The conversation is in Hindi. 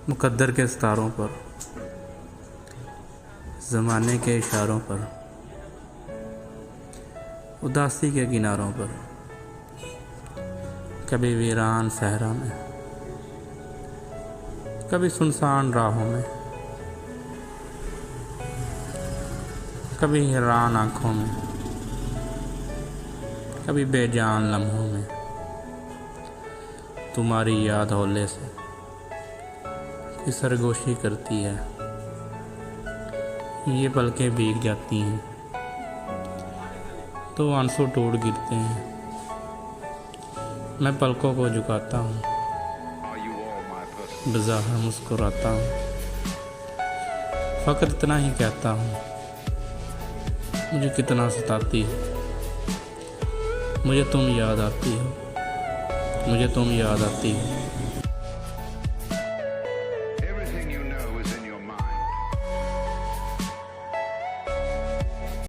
मुकद्दर के सितारों पर, ज़माने के इशारों पर, उदासी के किनारों पर, कभी वीरान सहरा में, कभी सुनसान राहों में, कभी हैरान आँखों में, कभी बेजान लम्हों में, तुम्हारी याद हौले से कि सरगोशी करती है। ये पलकें भीग जाती हैं तो आंसू टूट गिरते हैं। मैं पलकों को झुकाता हूँ, बेज़ाहिर मुस्कुराता हूँ, फ़कत इतना ही कहता हूँ, मुझे कितना सताती हो, मुझे तुम याद आती हो, मुझे तुम याद आती हो।